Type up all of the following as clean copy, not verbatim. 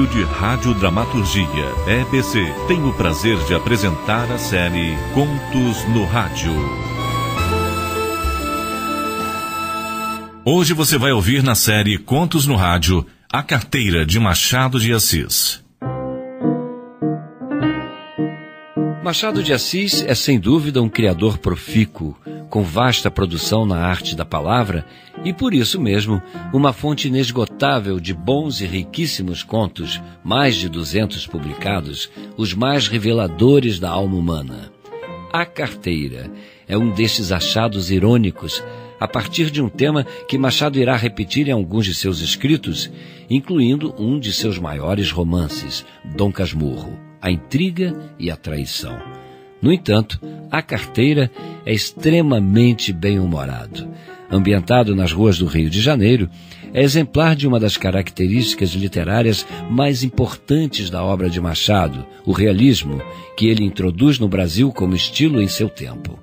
de Radiodramaturgia, EBC, tem o prazer de apresentar a série Contos no Rádio. Hoje você vai ouvir na série Contos no Rádio, A Carteira de Machado de Assis. Machado de Assis é sem dúvida um criador profícuo, com vasta produção na arte da palavra e, por isso mesmo, uma fonte inesgotável de bons e riquíssimos contos, mais de 200 publicados, os mais reveladores da alma humana. A Carteira é um destes achados irônicos, a partir de um tema que Machado irá repetir em alguns de seus escritos, incluindo um de seus maiores romances, Dom Casmurro, a intriga e a traição. No entanto, A Carteira é extremamente bem-humorado. Ambientado nas ruas do Rio de Janeiro, é exemplar de uma das características literárias mais importantes da obra de Machado, o realismo, que ele introduz no Brasil como estilo em seu tempo.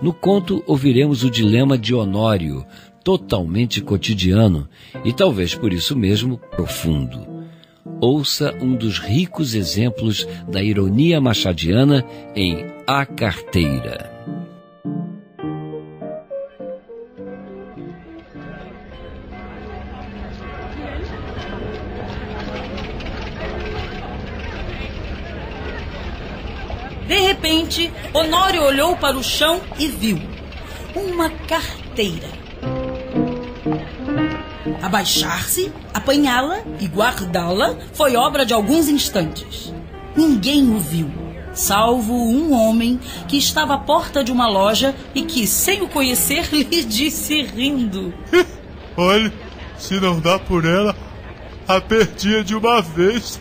No conto, ouviremos o dilema de Honório, totalmente cotidiano e talvez por isso mesmo profundo. Ouça um dos ricos exemplos da ironia machadiana em A Carteira. De repente, Honório olhou para o chão e viu uma carteira. Abaixar-se, apanhá-la e guardá-la foi obra de alguns instantes. Ninguém o viu, salvo um homem que estava à porta de uma loja e que, sem o conhecer, lhe disse rindo: Olhe, se não dá por ela, a perdia de uma vez.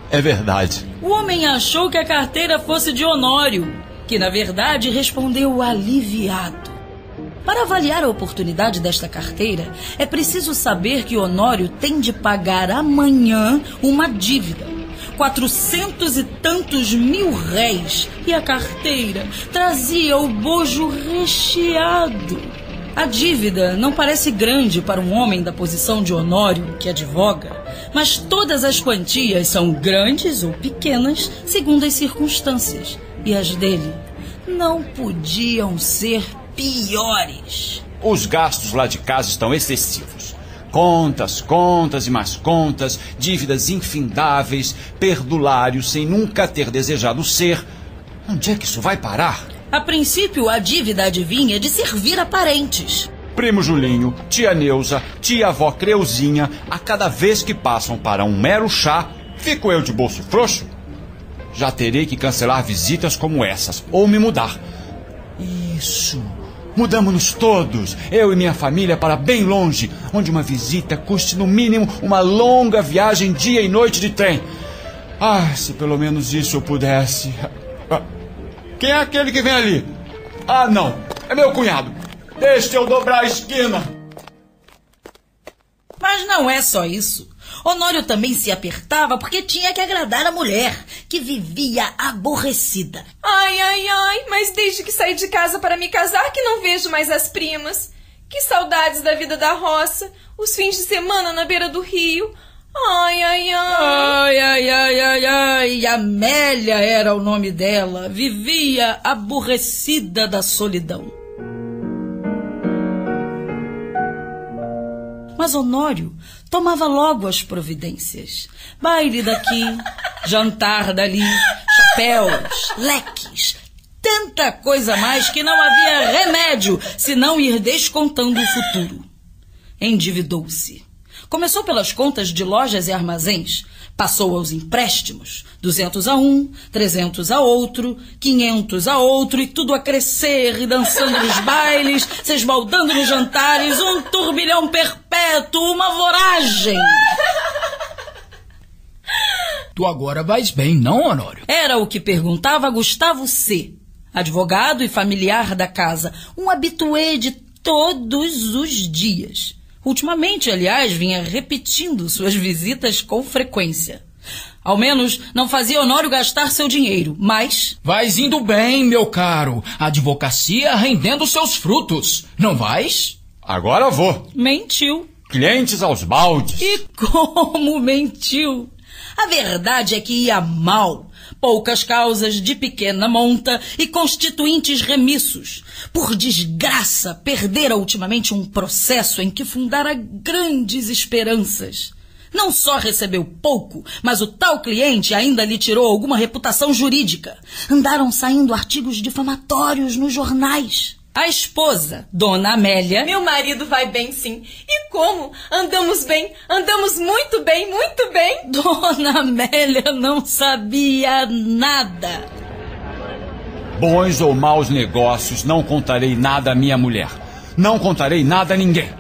É verdade. O homem achou que a carteira fosse de Honório, que na verdade respondeu aliviado. Para avaliar a oportunidade desta carteira, é preciso saber que Honório tem de pagar amanhã uma dívida, 400 e tantos mil réis, e a carteira trazia o bojo recheado. A dívida não parece grande para um homem da posição de Honório, que advoga, mas todas as quantias são grandes ou pequenas segundo as circunstâncias, e as dele não podiam ser piores. Os gastos lá de casa estão excessivos. Contas e mais contas, dívidas infindáveis, perdulários sem nunca ter desejado ser. Onde é que isso vai parar? A princípio, a dívida adivinha de servir a parentes. Primo Julinho, tia Neuza, tia-avó Creuzinha, a cada vez que passam para um mero chá, fico eu de bolso frouxo? Já terei que cancelar visitas como essas, ou me mudar. Isso! Mudamos-nos todos, eu e minha família, para bem longe, onde uma visita custe no mínimo uma longa viagem dia e noite de trem. Ah, se pelo menos isso eu pudesse. Quem é aquele que vem ali? Ah, não, é meu cunhado. Deixa eu dobrar a esquina. Mas não é só isso. Honório também se apertava porque tinha que agradar a mulher, que vivia aborrecida. Ai, mas desde que saí de casa para me casar que não vejo mais as primas. Que saudades da vida da roça, os fins de semana na beira do rio. Ai. Amélia era o nome dela, vivia aborrecida da solidão. Mas Honório tomava logo as providências. Baile daqui, jantar dali, chapéus, leques, tanta coisa a mais que não havia remédio senão ir descontando o futuro. Endividou-se. Começou pelas contas de lojas e armazéns, passou aos empréstimos, 200 a um, 300 a outro, 500 a outro, e tudo a crescer, e dançando nos bailes, se esbaldando nos jantares, um turbilhão perpétuo, uma voragem. Tu agora vais bem, não, Honório? Era o que perguntava Gustavo C., advogado e familiar da casa, um habitué de todos os dias. Ultimamente, aliás, vinha repetindo suas visitas com frequência. Ao menos não fazia Honório gastar seu dinheiro, mas... Vais indo bem, meu caro. A advocacia rendendo seus frutos. Não vais? Agora vou. Mentiu. Clientes aos baldes. E como mentiu! A verdade é que ia mal. Poucas causas de pequena monta e constituintes remissos. Por desgraça, perdera ultimamente um processo em que fundara grandes esperanças. Não só recebeu pouco, mas o tal cliente ainda lhe tirou alguma reputação jurídica. Andaram saindo artigos difamatórios nos jornais. A esposa, Dona Amélia... Meu marido vai bem, sim. E como? Andamos bem, andamos muito bem, muito bem. Dona Amélia não sabia nada. Bons ou maus negócios, não contarei nada à minha mulher. Não contarei nada a ninguém.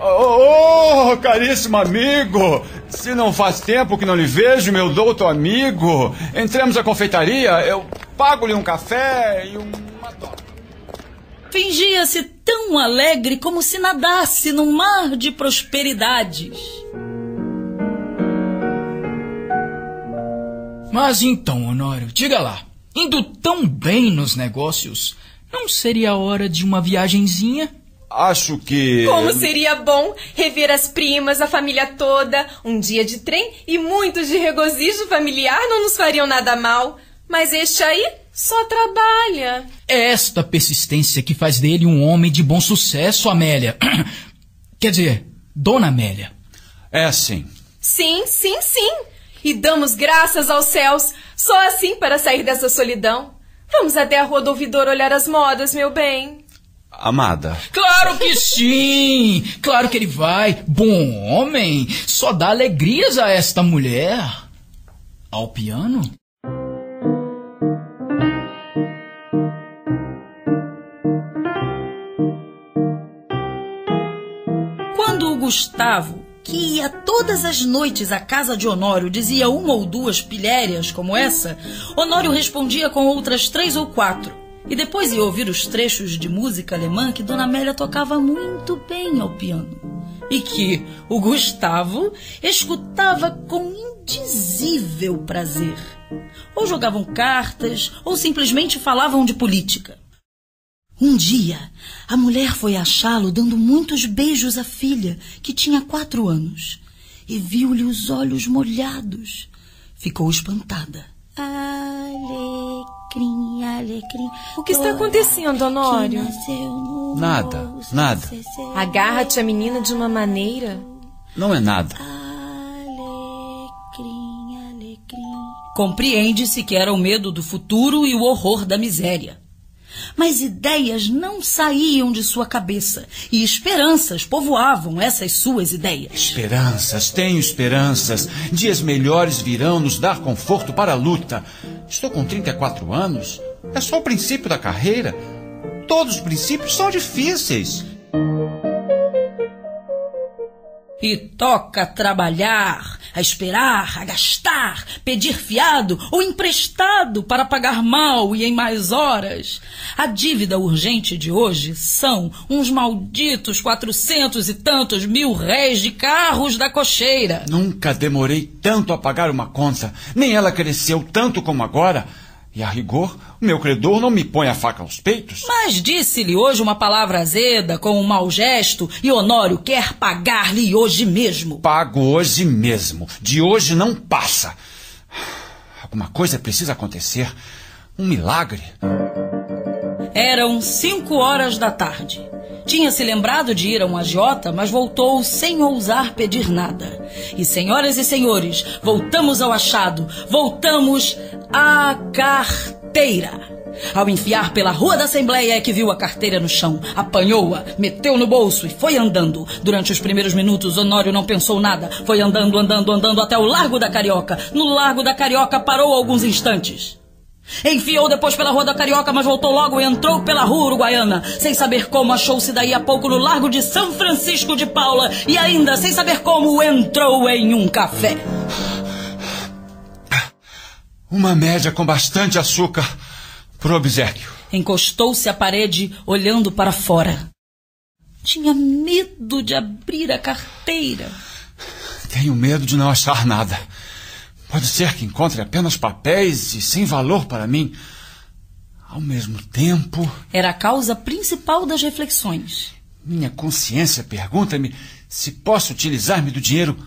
Oh, caríssimo amigo! Se não faz tempo que não lhe vejo, meu douto amigo, entremos à confeitaria, eu pago-lhe um café e uma torta. Fingia-se tão alegre como se nadasse num mar de prosperidades. Mas então, Honório, diga lá, indo tão bem nos negócios, não seria a hora de uma viagenzinha? Acho que... Como seria bom rever as primas, a família toda, um dia de trem e muitos de regozijo familiar não nos fariam nada mal. Mas este aí só trabalha. É esta persistência que faz dele um homem de bom sucesso, Amélia. Quer dizer, Dona Amélia. É sim. Sim, sim, sim. E damos graças aos céus, só assim para sair dessa solidão. Vamos até a Rua do Ouvidor olhar as modas, meu bem. Amada. Claro que sim! Claro que ele vai. Bom homem, só dá alegrias a esta mulher. Ao piano? Quando o Gustavo, que ia todas as noites à casa de Honório, dizia uma ou duas pilhérias como essa, Honório respondia com outras 3 ou 4. E depois ia ouvir os trechos de música alemã que Dona Amélia tocava muito bem ao piano. E que o Gustavo escutava com indizível prazer. Ou jogavam cartas, ou simplesmente falavam de política. Um dia, a mulher foi achá-lo dando muitos beijos à filha, que tinha 4 anos, e viu-lhe os olhos molhados. Ficou espantada. Alecrim, alecrim. O que está acontecendo, Honório? Nada. Agarra-te a menina de uma maneira. Não é nada. Alecrim, alecrim. Compreende-se que era o medo do futuro e o horror da miséria. Mas ideias não saíam de sua cabeça e esperanças povoavam essas suas ideias. Esperanças, tenho esperanças. Dias melhores virão nos dar conforto para a luta. Estou com 34 anos. É só o princípio da carreira. Todos os princípios são difíceis. E toca trabalhar, a esperar, a gastar, pedir fiado ou emprestado para pagar mal e em mais horas. A dívida urgente de hoje são uns malditos 400 e tantos mil réis de carros da cocheira. Nunca demorei tanto a pagar uma conta, nem ela cresceu tanto como agora. E, a rigor, o meu credor não me põe a faca aos peitos. Mas disse-lhe hoje uma palavra azeda, com um mau gesto, e Honório quer pagar-lhe hoje mesmo. Pago hoje mesmo. De hoje não passa. Alguma coisa precisa acontecer. Um milagre. Eram 5 horas da tarde. Tinha se lembrado de ir a um agiota, mas voltou sem ousar pedir nada. E, senhoras e senhores, voltamos ao achado. Voltamos à carteira. Ao enfiar pela Rua da Assembleia é que viu a carteira no chão. Apanhou-a, meteu no bolso e foi andando. Durante os primeiros minutos, Honório não pensou nada. Foi andando até o Largo da Carioca. No Largo da Carioca parou alguns instantes. Enfiou depois pela Rua da Carioca, mas voltou logo e entrou pela Rua Uruguaiana. Sem saber como, achou-se daí a pouco no Largo de São Francisco de Paula. E ainda, sem saber como, entrou em um café. Uma média com bastante açúcar pro obséquio. Encostou-se à parede, olhando para fora. Tinha medo de abrir a carteira. Tenho medo de não achar nada. Pode ser que encontre apenas papéis e sem valor para mim. Ao mesmo tempo... Era a causa principal das reflexões. Minha consciência pergunta-me se posso utilizar-me do dinheiro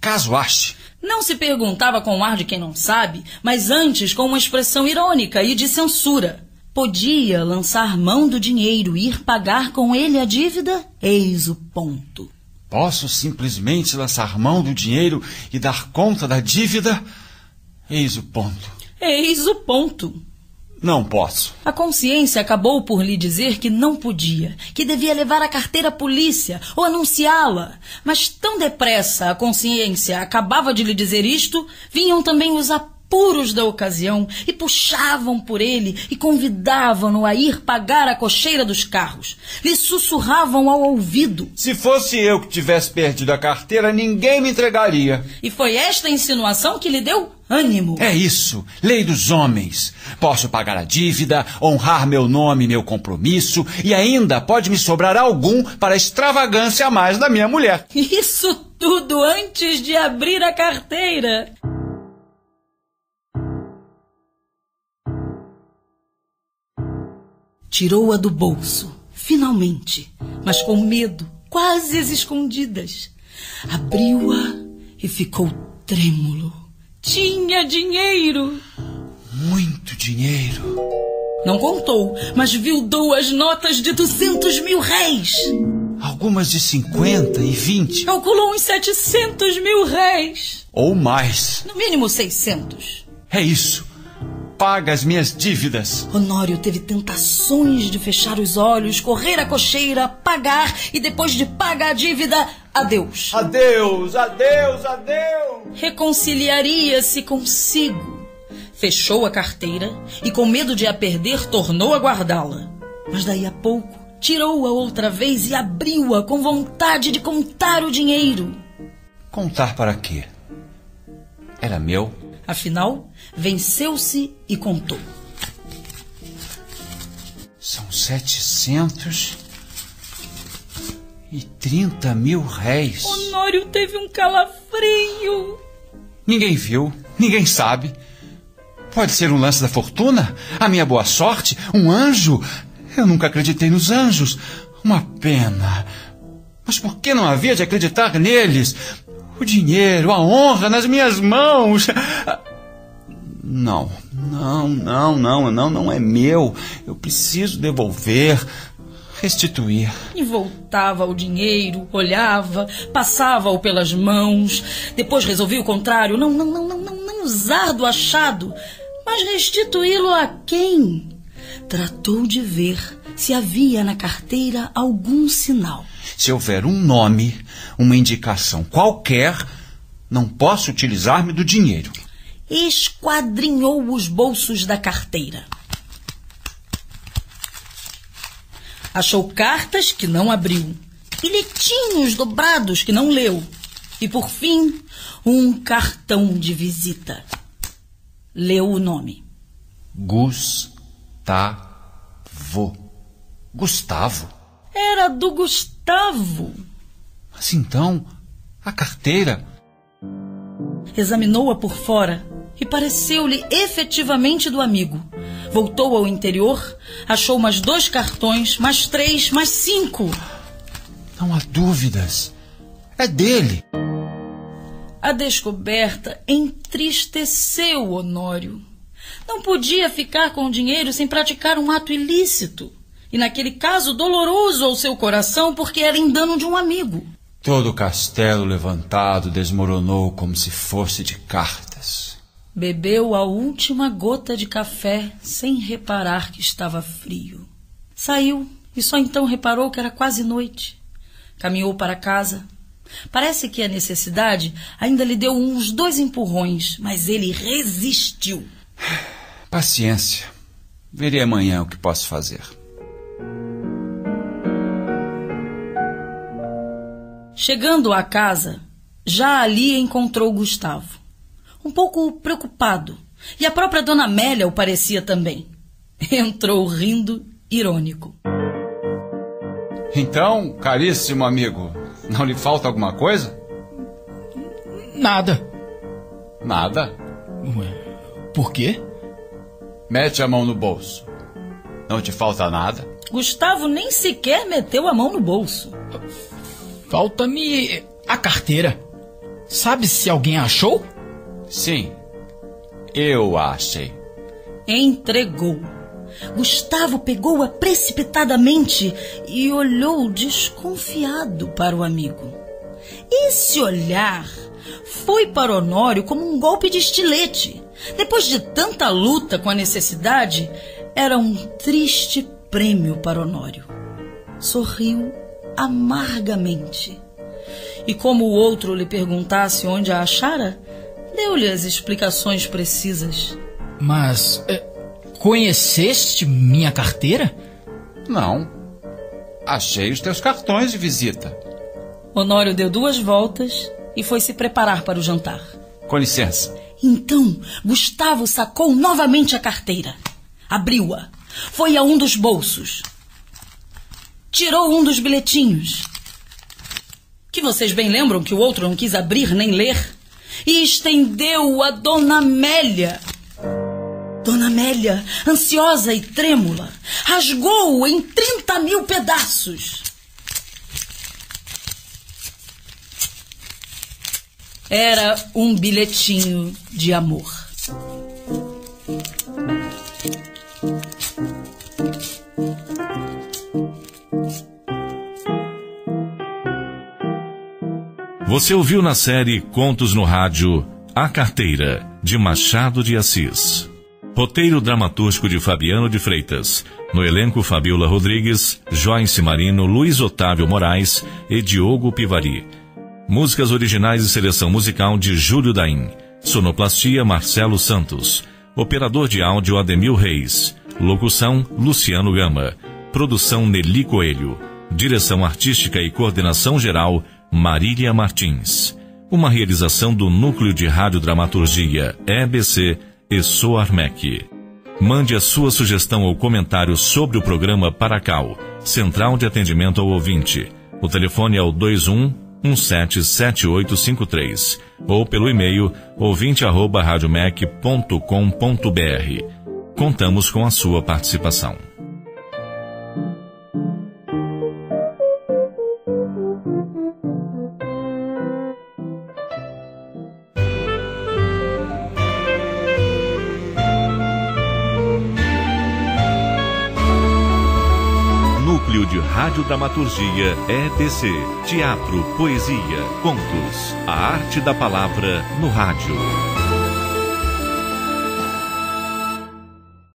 caso ache. Não se perguntava com o ar de quem não sabe, mas antes com uma expressão irônica e de censura. Podia lançar mão do dinheiro e ir pagar com ele a dívida? Eis o ponto. Posso simplesmente lançar mão do dinheiro e dar conta da dívida? Eis o ponto. Eis o ponto. Não posso. A consciência acabou por lhe dizer que não podia, que devia levar a carteira à polícia ou anunciá-la. Mas tão depressa a consciência acabava de lhe dizer isto, vinham também os apuros da ocasião e puxavam por ele e convidavam-no a ir pagar a cocheira dos carros. Lhe sussurravam ao ouvido. Se fosse eu que tivesse perdido a carteira, ninguém me entregaria. E foi esta insinuação que lhe deu ânimo. É isso, lei dos homens. Posso pagar a dívida, honrar meu nome e meu compromisso, e ainda pode me sobrar algum para a extravagância a mais da minha mulher. Isso tudo antes de abrir a carteira. Tirou-a do bolso, finalmente, mas com medo, quase às escondidas. Abriu-a e ficou trêmulo. Tinha dinheiro. Muito dinheiro. Não contou, mas viu 2 notas de 200 mil réis. Algumas de 50 e 20. Calculou uns 700 mil réis. Ou mais. No mínimo 600. É isso. Paga as minhas dívidas. Honório teve tentações de fechar os olhos, correr a cocheira, pagar e depois de pagar a dívida, adeus. Adeus, adeus, adeus. Reconciliaria-se consigo. Fechou a carteira e, com medo de a perder, tornou a guardá-la. Mas daí a pouco, tirou-a outra vez e abriu-a com vontade de contar o dinheiro. Contar para quê? Era meu. Afinal, venceu-se e contou. São 730 mil réis. Honório teve um calafrio. Ninguém viu, ninguém sabe. Pode ser um lance da fortuna? A minha boa sorte? Um anjo? Eu nunca acreditei nos anjos. Uma pena. Mas por que não havia de acreditar neles? O dinheiro, a honra nas minhas mãos. Não é meu. Eu preciso devolver, restituir. E voltava ao dinheiro, olhava, passava-o pelas mãos. Depois resolvia o contrário. Não usar do achado, mas restituí-lo a quem? Tratou de ver se havia na carteira algum sinal. Se houver um nome, uma indicação qualquer, não posso utilizar-me do dinheiro. Esquadrinhou os bolsos da carteira. Achou cartas que não abriu, bilhetinhos dobrados que não leu e, por fim, um cartão de visita. Leu o nome. Gustavo. Gustavo? Era do Gustavo. Mas então, a carteira... Examinou-a por fora e pareceu-lhe efetivamente do amigo. Voltou ao interior, achou mais 2 cartões, mais 3, mais 5. Não há dúvidas. É dele. A descoberta entristeceu Honório. Não podia ficar com o dinheiro sem praticar um ato ilícito. E naquele caso doloroso ao seu coração, porque era em dano de um amigo. Todo o castelo levantado desmoronou como se fosse de cartas. Bebeu a última gota de café sem reparar que estava frio. Saiu e só então reparou que era quase noite. Caminhou para casa. Parece que a necessidade ainda lhe deu uns 2 empurrões, mas ele resistiu. Paciência. Verei amanhã o que posso fazer. Chegando à casa, já ali encontrou Gustavo. Um pouco preocupado. E a própria dona Amélia o parecia também. Entrou rindo, irônico. Então, caríssimo amigo, não lhe falta alguma coisa? Nada. Nada? Ué, por quê? Mete a mão no bolso. Não te falta nada? Gustavo nem sequer meteu a mão no bolso. Falta-me a carteira. Sabe se alguém achou? Sim, eu achei. Entregou. Gustavo pegou-a precipitadamente e olhou desconfiado para o amigo. Esse olhar foi para Honório como um golpe de estilete. Depois de tanta luta com a necessidade, era um triste prêmio para Honório. Sorriu amargamente. E como o outro lhe perguntasse onde a achara, deu-lhe as explicações precisas. Mas conheceste minha carteira? Não. Achei os teus cartões de visita. Honório deu 2 voltas e foi se preparar para o jantar. Com licença. Então, Gustavo sacou novamente a carteira. Abriu-a. Foi a um dos bolsos. Tirou um dos bilhetinhos, que vocês bem lembram que o outro não quis abrir nem ler, e estendeu-o a Dona Amélia. Dona Amélia, ansiosa e trêmula, rasgou-o em 30.000 pedaços. Era um bilhetinho de amor. Você ouviu na série Contos no Rádio A Carteira, de Machado de Assis. Roteiro dramatúrgico de Fabiano de Freitas. No elenco, Fabiola Rodrigues, Joyce Marino, Luiz Otávio Moraes e Diogo Pivari. Músicas originais e seleção musical de Júlio Daim. Sonoplastia, Marcelo Santos. Operador de áudio, Ademil Reis. Locução, Luciano Gama. Produção, Nelly Coelho. Direção artística e coordenação geral, Marília Martins. Uma realização do Núcleo de Radiodramaturgia, EBC e Soarmec. Mande a sua sugestão ou comentário sobre o programa para Cal, Central de Atendimento ao Ouvinte. O telefone é o 21177853 ou pelo e-mail ouvinte@radiomec.com.br. Contamos com a sua participação. Núcleo de Radiodramaturgia EBC. Teatro, poesia, contos. A arte da palavra no rádio.